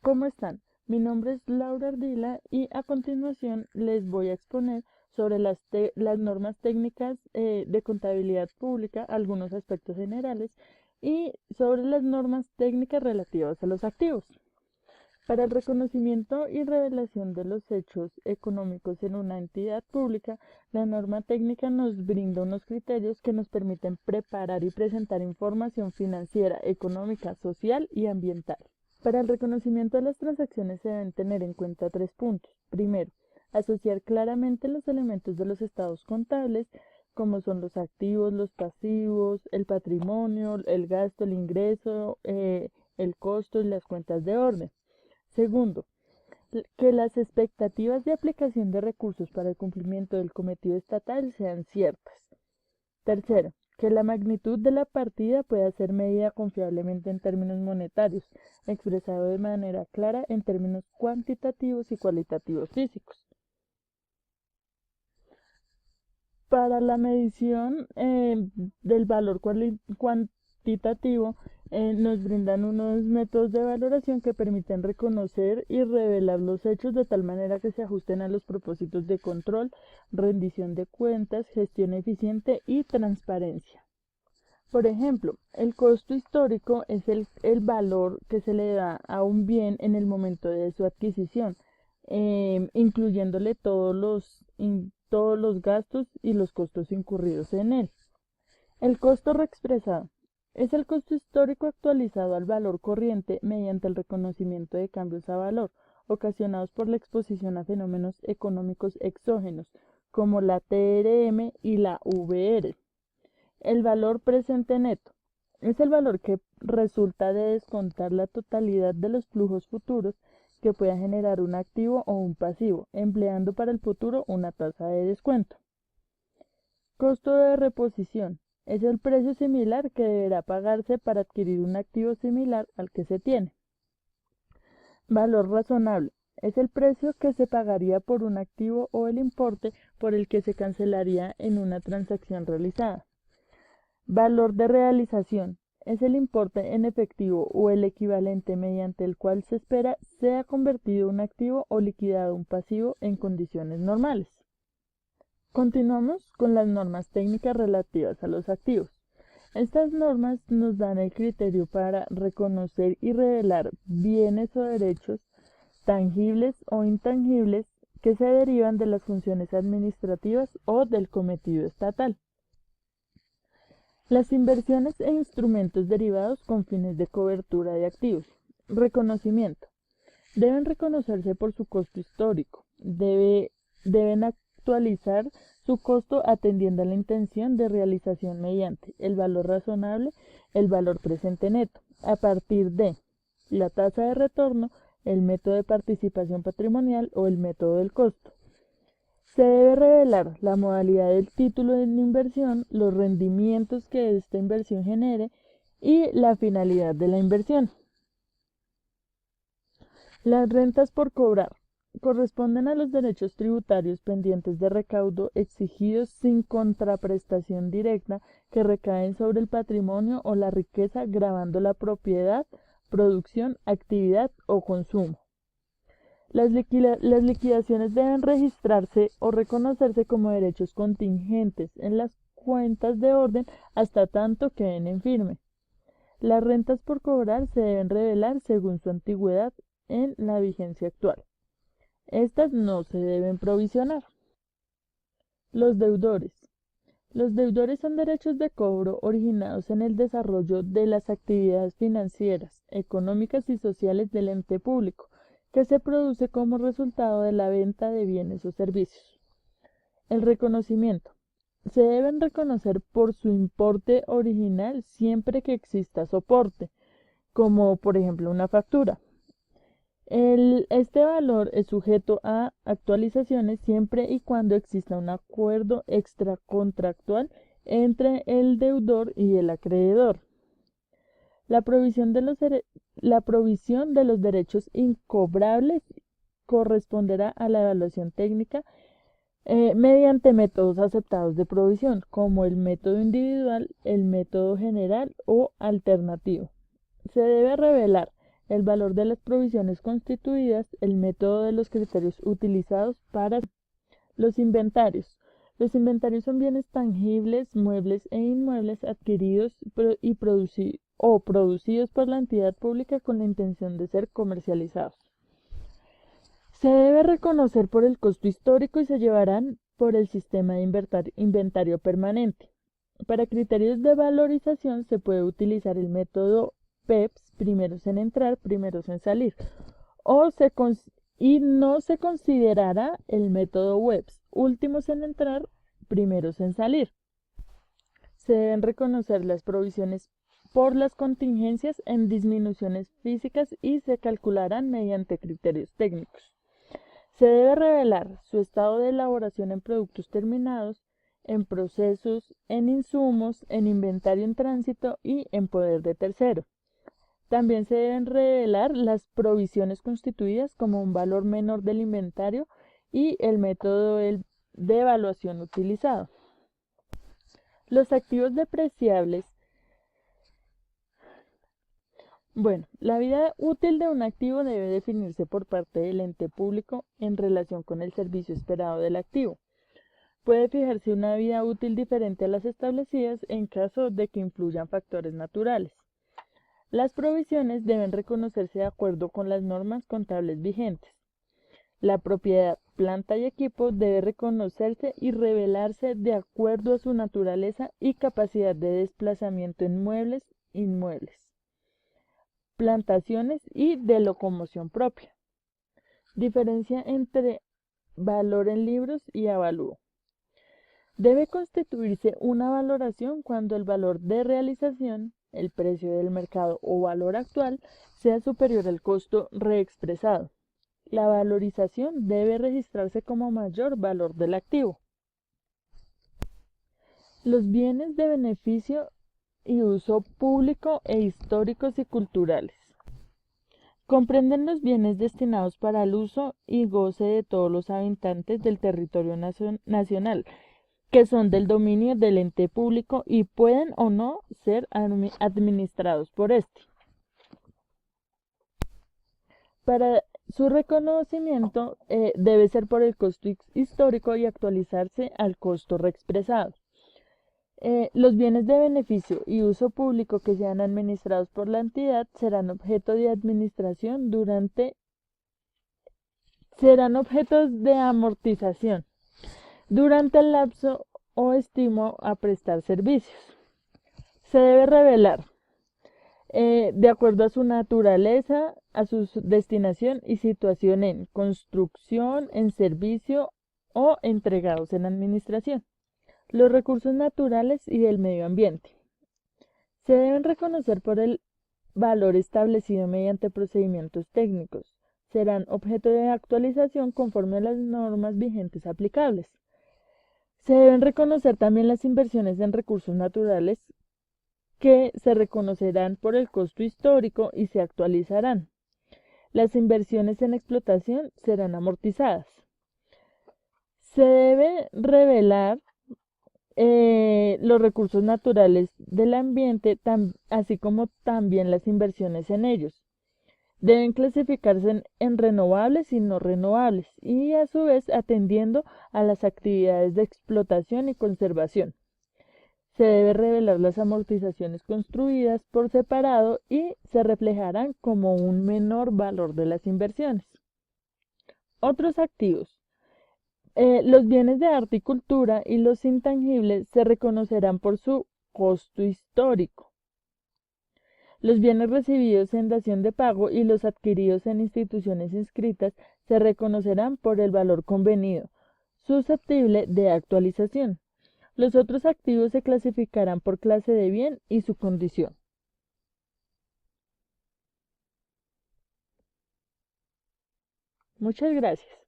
¿Cómo están? Mi nombre es Laura Ardila y a continuación les voy a exponer sobre las normas técnicas de contabilidad pública, algunos aspectos generales y sobre las normas técnicas relativas a los activos. Para el reconocimiento y revelación de los hechos económicos en una entidad pública, la norma técnica nos brinda unos criterios que nos permiten preparar y presentar información financiera, económica, social y ambiental. Para el reconocimiento de las transacciones se deben tener en cuenta tres puntos. Primero, asociar claramente los elementos de los estados contables, como son los activos, los pasivos, el patrimonio, el gasto, el ingreso, el costo y las cuentas de orden. Segundo, que las expectativas de aplicación de recursos para el cumplimiento del cometido estatal sean ciertas. Tercero, que la magnitud de la partida pueda ser medida confiablemente en términos monetarios, expresado de manera clara en términos cuantitativos y cualitativos físicos. Para la medición del valor cuantitativo, nos brindan unos métodos de valoración que permiten reconocer y revelar los hechos de tal manera que se ajusten a los propósitos de control, rendición de cuentas, gestión eficiente y transparencia. Por ejemplo, el costo histórico es el valor que se le da a un bien en el momento de su adquisición, incluyéndole todos los gastos y los costos incurridos en él. El costo reexpresado es el costo histórico actualizado al valor corriente mediante el reconocimiento de cambios a valor ocasionados por la exposición a fenómenos económicos exógenos, como la TRM y la VR. El valor presente neto es el valor que resulta de descontar la totalidad de los flujos futuros que pueda generar un activo o un pasivo, empleando para el futuro una tasa de descuento. Costo de reposición es el precio similar que deberá pagarse para adquirir un activo similar al que se tiene. Valor razonable es el precio que se pagaría por un activo o el importe por el que se cancelaría en una transacción realizada. Valor de realización es el importe en efectivo o el equivalente mediante el cual se espera sea convertido un activo o liquidado un pasivo en condiciones normales. Continuamos con las normas técnicas relativas a los activos. Estas normas nos dan el criterio para reconocer y revelar bienes o derechos tangibles o intangibles que se derivan de las funciones administrativas o del cometido estatal. Las inversiones e instrumentos derivados con fines de cobertura de activos. Reconocimiento. Deben reconocerse por su costo histórico. Deben actualizar su costo atendiendo a la intención de realización mediante el valor razonable, el valor presente neto, a partir de la tasa de retorno, el método de participación patrimonial o el método del costo. Se debe revelar la modalidad del título de inversión, los rendimientos que esta inversión genere y la finalidad de la inversión. Las rentas por cobrar corresponden a los derechos tributarios pendientes de recaudo exigidos sin contraprestación directa que recaen sobre el patrimonio o la riqueza gravando la propiedad, producción, actividad o consumo. Las liquidaciones deben registrarse o reconocerse como derechos contingentes en las cuentas de orden hasta tanto queden en firme. Las rentas por cobrar se deben revelar según su antigüedad en la vigencia actual. Estas no se deben provisionar. Los deudores. Los deudores son derechos de cobro originados en el desarrollo de las actividades financieras, económicas y sociales del ente público, que se produce como resultado de la venta de bienes o servicios. El reconocimiento. Se deben reconocer por su importe original siempre que exista soporte, como por ejemplo una factura. Este valor es sujeto a actualizaciones siempre y cuando exista un acuerdo extracontractual entre el deudor y el acreedor. La provisión de los derechos incobrables corresponderá a la evaluación técnica mediante métodos aceptados de provisión, como el método individual, el método general o alternativo. Se debe revelar el valor de las provisiones constituidas, el método de los criterios utilizados para los inventarios. Los inventarios son bienes tangibles, muebles e inmuebles adquiridos y producidos por la entidad pública con la intención de ser comercializados. Se debe reconocer por el costo histórico y se llevarán por el sistema de inventario permanente. Para criterios de valorización se puede utilizar el método PEPS, primeros en entrar, primeros en salir, y no se considerará el método WEBS, últimos en entrar, primeros en salir. Se deben reconocer las provisiones por las contingencias en disminuciones físicas y se calcularán mediante criterios técnicos. Se debe revelar su estado de elaboración en productos terminados, en procesos, en insumos, en inventario en tránsito y en poder de tercero. También se deben revelar las provisiones constituidas como un valor menor del inventario y el método de evaluación utilizado. Los activos depreciables. Bueno, la vida útil de un activo debe definirse por parte del ente público en relación con el servicio esperado del activo. Puede fijarse una vida útil diferente a las establecidas en caso de que influyan factores naturales. Las provisiones deben reconocerse de acuerdo con las normas contables vigentes. La propiedad, planta y equipo debe reconocerse y revelarse de acuerdo a su naturaleza y capacidad de desplazamiento en muebles, inmuebles, plantaciones y de locomoción propia. Diferencia entre valor en libros y avalúo. Debe constituirse una valoración cuando el valor de realización, el precio del mercado o valor actual, sea superior al costo reexpresado. La valorización debe registrarse como mayor valor del activo. Los bienes de beneficio y uso público e históricos y culturales. Comprenden los bienes destinados para el uso y goce de todos los habitantes del territorio nacional, que son del dominio del ente público y pueden o no ser administrados por este. Para su reconocimiento debe ser por el costo histórico y actualizarse al costo reexpresado. Los bienes de beneficio y uso público que sean administrados por la entidad serán objeto de administración serán objetos de amortización durante el lapso o estimo a prestar servicios. Se debe revelar de acuerdo a su naturaleza, a su destinación y situación en construcción, en servicio o entregados en administración. Los recursos naturales y del medio ambiente. Se deben reconocer por el valor establecido mediante procedimientos técnicos. Serán objeto de actualización conforme a las normas vigentes aplicables. Se deben reconocer también las inversiones en recursos naturales que se reconocerán por el costo histórico y se actualizarán. Las inversiones en explotación serán amortizadas. Se debe revelar los recursos naturales del ambiente, así como también las inversiones en ellos. Deben clasificarse en renovables y no renovables y a su vez atendiendo a las actividades de explotación y conservación. Se debe revelar las amortizaciones construidas por separado y se reflejarán como un menor valor de las inversiones. Otros activos. Los bienes de arte y cultura y los intangibles se reconocerán por su costo histórico. Los bienes recibidos en dación de pago y los adquiridos en instituciones inscritas se reconocerán por el valor convenido, susceptible de actualización. Los otros activos se clasificarán por clase de bien y su condición. Muchas gracias.